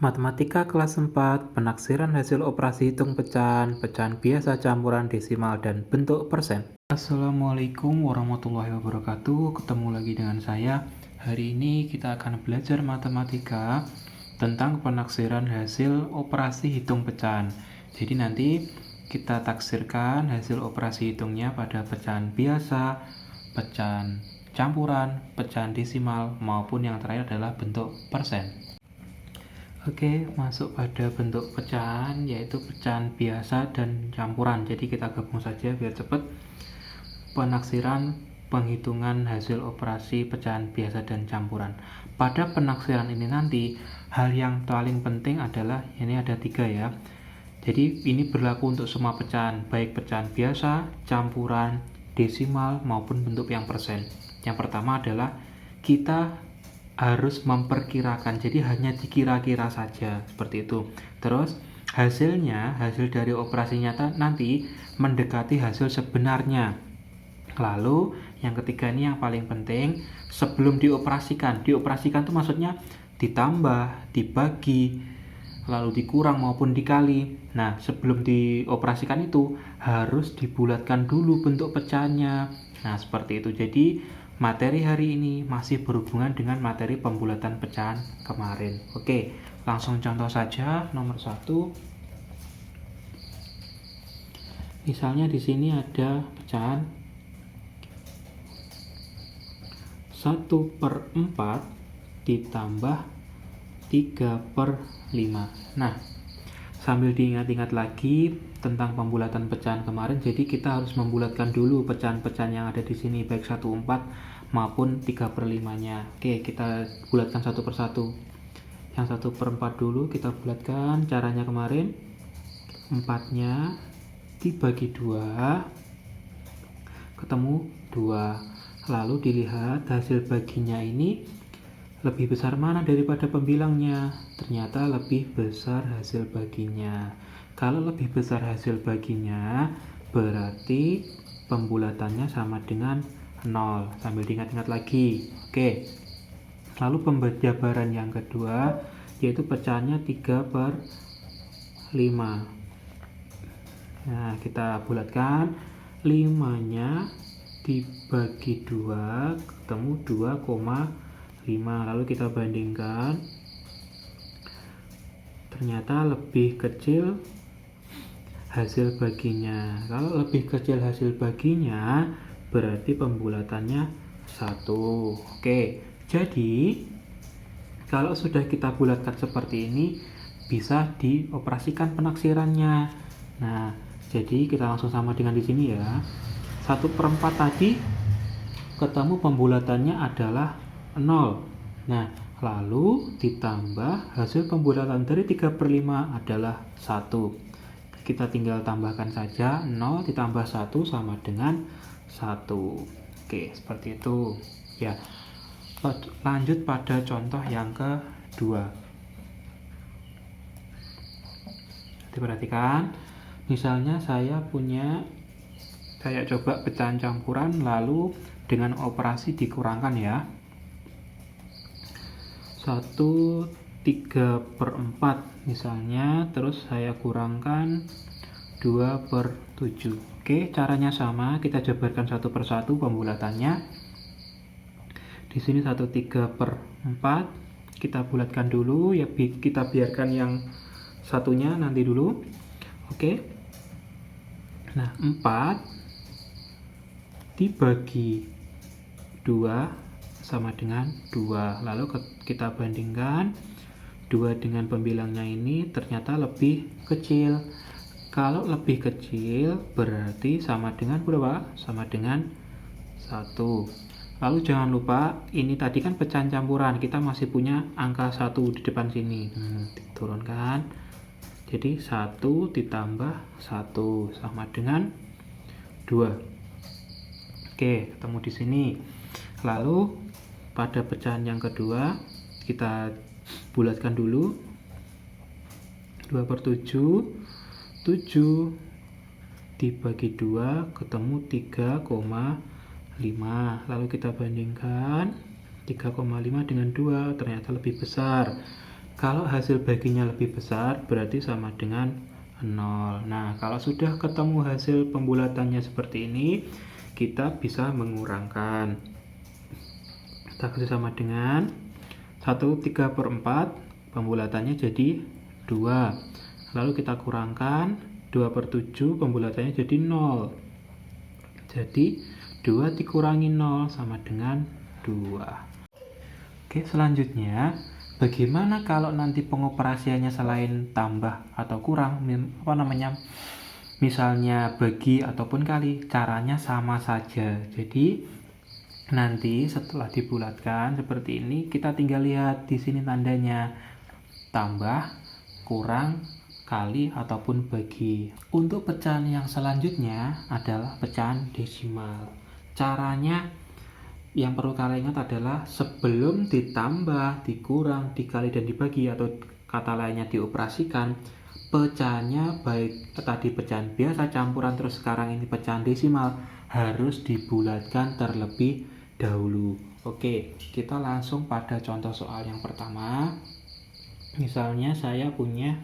Matematika kelas 4, penaksiran hasil operasi hitung pecahan, pecahan biasa campuran desimal dan bentuk persen. Assalamualaikum warahmatullahi wabarakatuh. Ketemu lagi dengan saya. Hari ini kita akan belajar matematika tentang penaksiran hasil operasi hitung pecahan. Jadi nanti kita taksirkan hasil operasi hitungnya pada pecahan biasa, pecahan campuran, pecahan desimal, maupun yang terakhir adalah bentuk persen. Oke, masuk pada bentuk pecahan, yaitu pecahan biasa dan campuran. Jadi kita gabung saja biar cepat. Penaksiran penghitungan hasil operasi pecahan biasa dan campuran. Pada penaksiran ini nanti, hal yang paling penting adalah, ini ada 3 ya. Jadi ini berlaku untuk semua pecahan, baik pecahan biasa, campuran, desimal, maupun bentuk yang persen. Yang pertama adalah kita harus memperkirakan, jadi hanya dikira-kira saja, seperti itu. Terus hasilnya, hasil dari operasi nyata nanti mendekati hasil sebenarnya. Lalu yang ketiga ini yang paling penting, sebelum dioperasikan itu maksudnya ditambah, dibagi, lalu dikurang maupun dikali. Nah, sebelum dioperasikan itu harus dibulatkan dulu bentuk pecahannya. Nah, seperti itu. Jadi materi hari ini masih berhubungan dengan materi pembulatan pecahan kemarin. Oke, langsung contoh saja. Nomor 1. Misalnya di sini ada pecahan 1/4 ditambah 3/5. Nah, sambil diingat-ingat lagi tentang pembulatan pecahan kemarin, jadi kita harus membulatkan dulu pecahan-pecahan yang ada di sini, baik 1/4 maupun 3/5-nya. Oke, kita bulatkan satu persatu. Yang 1/4 dulu kita bulatkan. Caranya kemarin, 4-nya dibagi 2, ketemu 2. Lalu dilihat hasil baginya ini lebih besar mana daripada pembilangnya. Ternyata lebih besar hasil baginya. Kalau lebih besar hasil baginya, berarti pembulatannya sama dengan 0. Sambil diingat-ingat lagi. Oke. Lalu pemjabaran yang kedua, yaitu pecahannya 3/5. Nah, kita bulatkan. 5-nya dibagi 2, ketemu 2,5. Lalu kita bandingkan, ternyata lebih kecil hasil baginya. Kalau lebih kecil hasil baginya, berarti pembulatannya 1. Oke, jadi kalau sudah kita bulatkan seperti ini, bisa dioperasikan penaksirannya. Nah, jadi kita langsung sama dengan di sini ya. 1/4 tadi ketemu pembulatannya adalah 0. Nah, lalu ditambah hasil pembulatan dari 3/5 adalah 1. Kita tinggal tambahkan saja, 0 ditambah 1 sama dengan 1. Oke, seperti itu. Ya. Lanjut pada contoh yang kedua. Diperhatikan, misalnya saya coba pecahan campuran, lalu dengan operasi dikurangkan ya. 1/3/4 misalnya, terus saya kurangkan 2/7. Oke, caranya sama, kita jabarkan satu persatu pembulatannya. Di sini 1/3/4 kita bulatkan dulu ya, kita biarkan yang satunya nanti dulu. Oke. Nah, 4 dibagi 2 sama dengan 2. Lalu kita bandingkan 2 dengan pembilangnya ini ternyata lebih kecil. Kalau lebih kecil berarti sama dengan berapa? Sama dengan 1. Lalu jangan lupa, ini tadi kan pecahan campuran, kita masih punya angka 1 di depan sini. Turunkan. Jadi 1 ditambah 1 sama dengan 2. Oke, ketemu di sini. Lalu pada pecahan yang kedua kita bulatkan dulu. 2/7, 7 dibagi 2 ketemu 3,5. Lalu kita bandingkan 3,5 dengan 2, ternyata lebih besar. Kalau hasil baginya lebih besar berarti sama dengan 0. Nah, kalau sudah ketemu hasil pembulatannya seperti ini, kita bisa mengurangkan. Kita kasih sama dengan 1/3/4, pembulatannya jadi 2. Lalu kita kurangkan 2/7, pembulatannya jadi 0. Jadi 2 dikurangi 0 sama dengan 2. Oke, selanjutnya bagaimana kalau nanti pengoperasiannya selain tambah atau kurang, misalnya bagi ataupun kali, caranya sama saja. Jadi nanti setelah dibulatkan seperti ini, kita tinggal lihat di sini tandanya tambah, kurang, kali ataupun bagi. Untuk pecahan yang selanjutnya adalah pecahan desimal. Caranya yang perlu kalian ingat adalah sebelum ditambah, dikurang, dikali, dan dibagi atau kata lainnya dioperasikan, pecahannya baik tadi pecahan biasa, campuran, terus sekarang ini pecahan desimal harus dibulatkan terlebih dahulu. Oke, kita langsung pada contoh soal yang pertama. Misalnya saya punya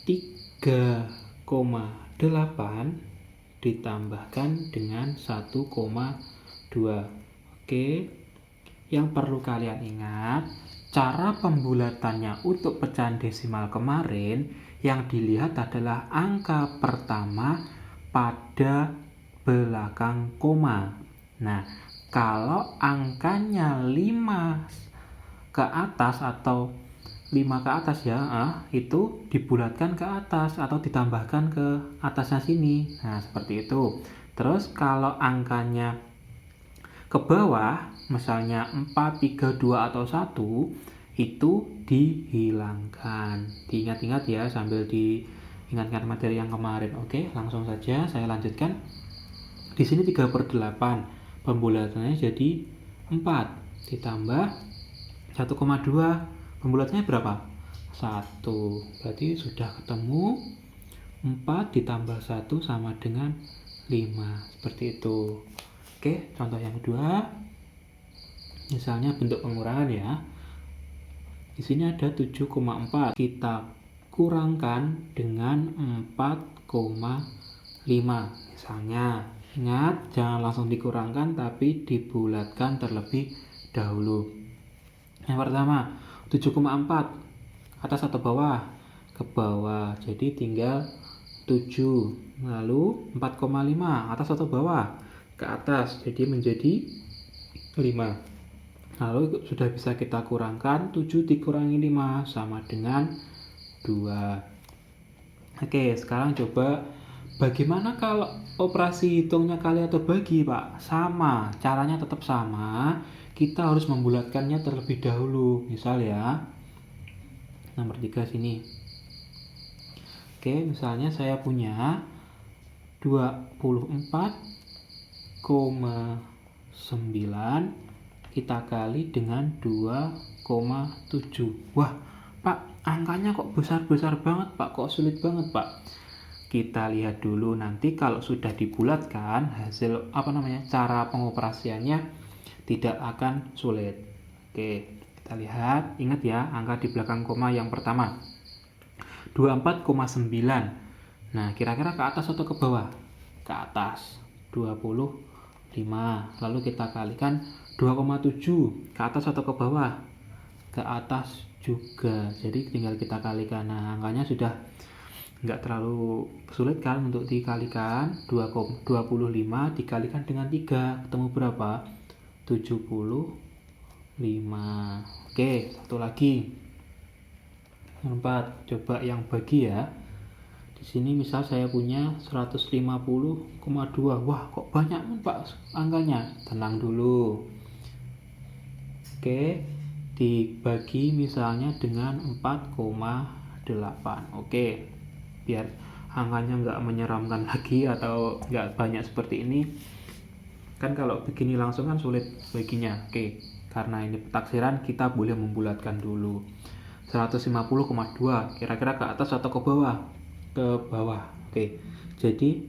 3,8 ditambahkan dengan 1,2. Oke, yang perlu kalian ingat, cara pembulatannya untuk pecahan desimal kemarin yang dilihat adalah angka pertama pada belakang koma. Nah, kalau angkanya 5 ke atas atau 5 ke atas ya, itu dibulatkan ke atas atau ditambahkan ke atasnya sini. Nah, seperti itu. Terus kalau angkanya ke bawah, misalnya 4, 3, 2, atau 1, itu dihilangkan. Diingat-ingat ya sambil diingatkan materi yang kemarin. Oke, langsung saja saya lanjutkan. Di sini 3/8. Pembulatannya jadi 4 ditambah 1,2. Pembulatannya berapa? 1. Berarti sudah ketemu 4 ditambah 1 sama dengan 5. Seperti itu. Oke, contoh yang kedua. Misalnya bentuk pengurangan ya. Di sini ada 7,4. Kita kurangkan dengan 4,5. Misalnya, ingat jangan langsung dikurangkan tapi dibulatkan terlebih dahulu. Yang pertama, 7,4 atas atau bawah? Ke bawah, jadi tinggal 7. Lalu 4,5 atas atau bawah? Ke atas, jadi menjadi 5. Lalu sudah bisa kita kurangkan, 7 dikurangi 5 sama dengan 2. Oke, sekarang coba bagaimana kalau operasi hitungnya kali atau bagi, Pak? Sama, caranya tetap sama. Kita harus membulatkannya terlebih dahulu. Misal ya, nomor 3 sini. Oke, misalnya saya punya 24,9 kita kali dengan 2,7. Wah, Pak, angkanya kok besar-besar banget, Pak. Kok sulit banget, Pak? Kita lihat dulu nanti kalau sudah dibulatkan hasil cara pengoperasiannya tidak akan sulit. Oke, kita lihat. Ingat ya, angka di belakang koma yang pertama 24,9. Nah, kira-kira ke atas atau ke bawah? Ke atas, 25. Lalu kita kalikan 2,7. Ke atas atau ke bawah? Ke atas juga. Jadi tinggal kita kalikan. Nah, angkanya sudah nggak terlalu sulit kan untuk dikalikan. 25 dikalikan dengan 3, ketemu berapa? 75. Oke, satu lagi. Yang 4, coba yang bagi ya. Di sini misal saya punya 150,2. Wah, kok banyak Pak angkanya? Tenang dulu. Oke, dibagi misalnya dengan 4,8. Oke, biar angkanya nggak menyeramkan lagi atau nggak banyak seperti ini. Kan kalau begini langsung kan sulit baginya. Oke, karena ini pentaksiran kita boleh membulatkan dulu. 150,2 kira-kira ke atas atau ke bawah? Ke bawah. Oke, jadi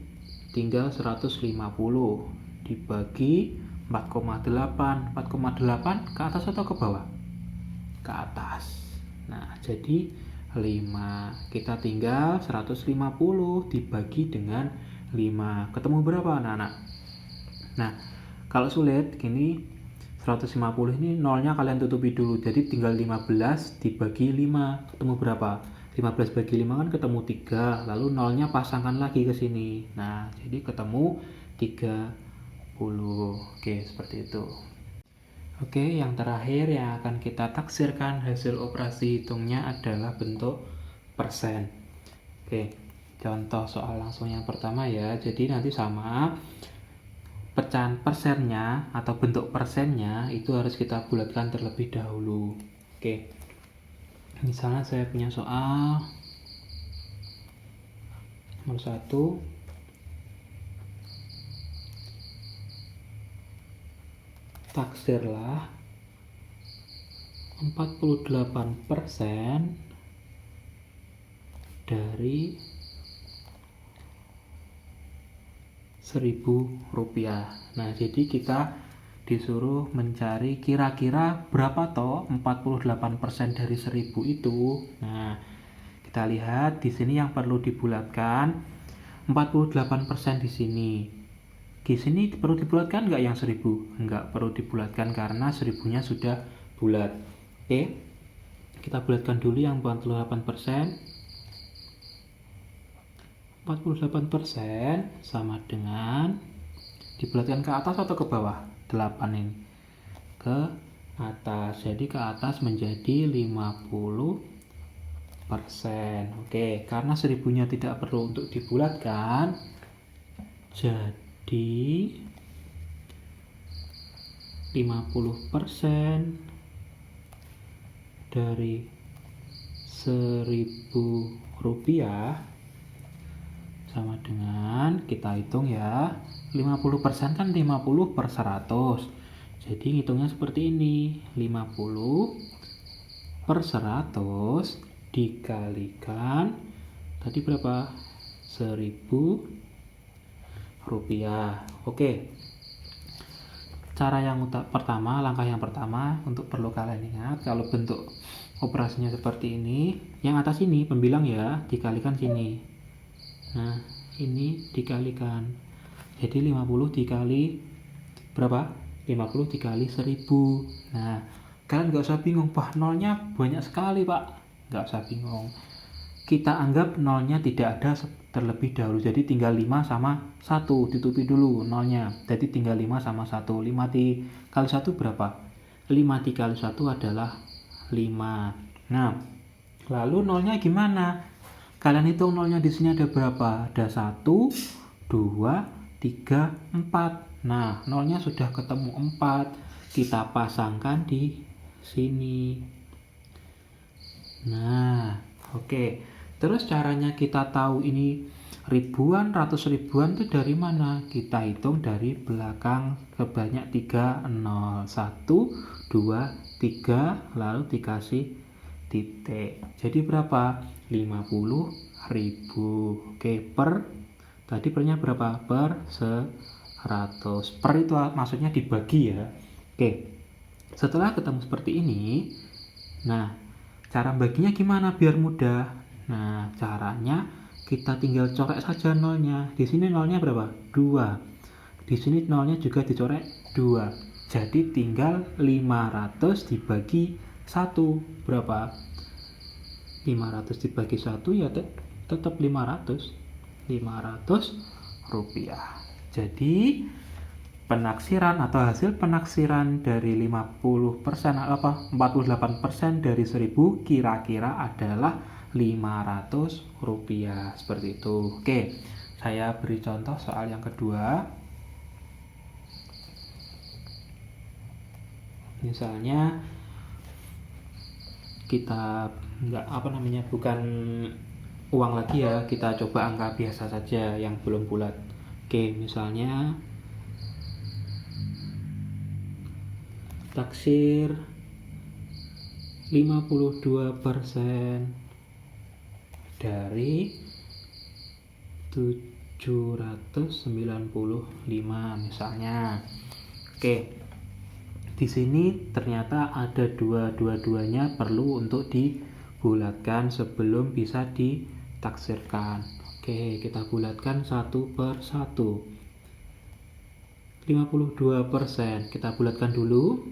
tinggal 150 dibagi 4,8. 4,8 ke atas atau ke bawah? ke atas. Nah, jadi 5. Kita tinggal 150 dibagi dengan 5. Ketemu berapa anak-anak? Nah, kalau sulit gini, 150 ini nolnya kalian tutupi dulu. Jadi tinggal 15 dibagi 5. Ketemu berapa? 15 bagi 5 kan ketemu 3. Lalu nolnya pasangkan lagi ke sini. Nah, jadi ketemu 30. Oke, seperti itu. Oke, yang terakhir yang akan kita taksirkan hasil operasi hitungnya adalah bentuk persen. Oke, contoh soal langsung yang pertama ya. Jadi nanti sama pecahan persennya atau bentuk persennya itu harus kita bulatkan terlebih dahulu. Oke, misalnya saya punya soal nomor 1. Taksirlah 48% dari Rp1.000. Nah, jadi kita disuruh mencari kira-kira berapa toh 48% dari 1.000 itu. Nah, kita lihat di sini yang perlu dibulatkan 48% di sini. Di sini perlu dibulatkan nggak yang 1.000? Nggak perlu dibulatkan karena 1.000-nya sudah bulat. Oke, kita bulatkan dulu yang 48%. 48% sama dengan dibulatkan ke atas atau ke bawah? 8 ini. Ke atas. Jadi ke atas menjadi 50%. Oke, karena 1.000-nya tidak perlu untuk dibulatkan, jadi 50% dari Rp1.000 sama dengan, kita hitung ya, 50% kan 50 per 100. Jadi hitungnya seperti ini, 50 per 100 dikalikan tadi berapa? Rp1.000. Oke, cara yang pertama, langkah yang pertama untuk perlu kalian ingat, kalau bentuk operasinya seperti ini, yang atas ini pembilang ya, dikalikan sini. Nah, ini dikalikan. Jadi 50 dikali berapa? 50 dikali 1.000. Nah, kalian nggak usah bingung, wah nolnya banyak sekali pak. Nggak usah bingung. Kita anggap nolnya tidak ada terlebih dahulu. Jadi tinggal 5 sama 1. Ditutupi dulu nolnya. Jadi tinggal 5 sama 1. 5 dikali 1 berapa? 5 dikali 1 adalah 5. Nah, lalu nolnya gimana? Kalian hitung nolnya di sini ada berapa? Ada 1, 2, 3, 4. Nah, nolnya sudah ketemu 4. Kita pasangkan di sini. Nah, oke. Terus caranya kita tahu ini ribuan, ratus ribuan itu dari mana? Kita hitung dari belakang sebanyak 3 0. 1, 2, 3, lalu dikasih titik. Jadi berapa? 50.000. Oke, tadi pernya berapa? Per 100. Per itu maksudnya dibagi ya. Oke, setelah ketemu seperti ini, nah cara baginya gimana biar mudah? Nah, caranya kita tinggal coret saja nolnya. Di sini nolnya berapa? 2. Di sini nolnya juga dicoret 2. Jadi tinggal 500 dibagi 1. Berapa? 500 dibagi 1 ya tetap 500. 500 rupiah. Jadi penaksiran atau hasil penaksiran dari 50% apa 48% dari 1.000 kira-kira adalah Rp500 seperti itu. Oke, saya beri contoh soal yang kedua. Misalnya kita bukan uang lagi ya, kita coba angka biasa saja yang belum bulat. Oke, misalnya taksir 52% dari 795 misalnya. Oke, Di sini ternyata ada dua-duanya perlu untuk dibulatkan sebelum bisa ditaksirkan. Oke, kita bulatkan satu per satu. 52%. Kita bulatkan dulu.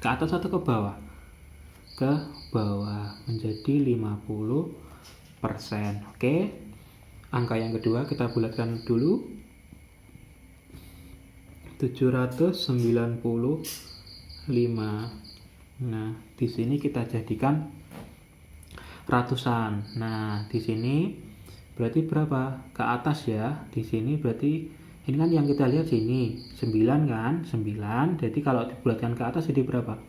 Ke atas atau ke bawah? Ke bawah menjadi 50%. Oke. Angka yang kedua kita bulatkan dulu. 795. Nah, di sini kita jadikan ratusan. Nah, di sini berarti berapa? Ke atas ya. Di sini berarti ini kan yang kita lihat sini 9 kan? 9. Jadi kalau dibulatkan ke atas jadi berapa?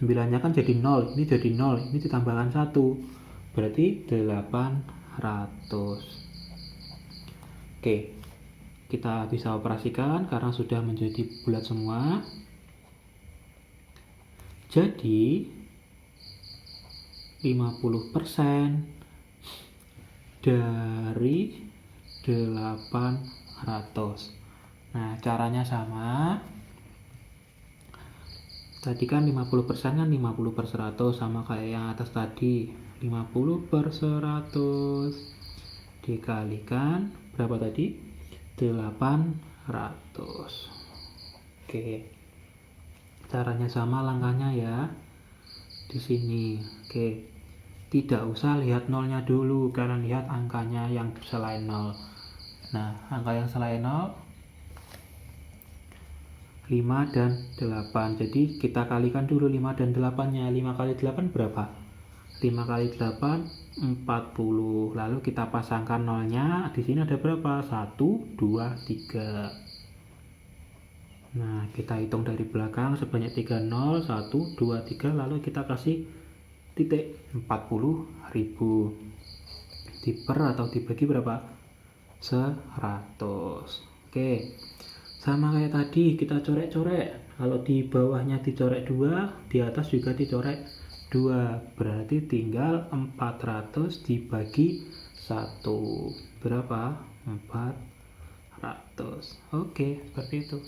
9-nya kan jadi 0. Ini jadi 0. Ini ditambahkan 1. Berarti 800. Oke. Kita bisa operasikan karena sudah menjadi bulat semua. Jadi 50% dari 800. Nah, caranya sama. Tadi kan 50% kan 50 per 100 sama kayak yang atas tadi. 50 per 100 dikalikan berapa tadi? 800. Oke. Caranya sama, langkahnya ya. Di sini. Oke. Tidak usah lihat nolnya dulu karena lihat angkanya yang selain nol. Nah, angka yang selain nol 5 dan 8. Jadi kita kalikan dulu 5 dan 8-nya. 5 kali 8 berapa? 5 kali 8 40. Lalu kita pasangkan nolnya. Di sini ada berapa? 1, 2, 3. Nah, kita hitung dari belakang sebanyak 3 nol. 1, 2, 3. Lalu kita kasih titik. 40.000. Diper atau dibagi berapa? 100. Oke. Sama kayak tadi kita coret-coret. Kalau di bawahnya dicoret 2, di atas juga dicoret 2. Berarti tinggal 400 dibagi 1. Berapa? 400. Oke, seperti itu.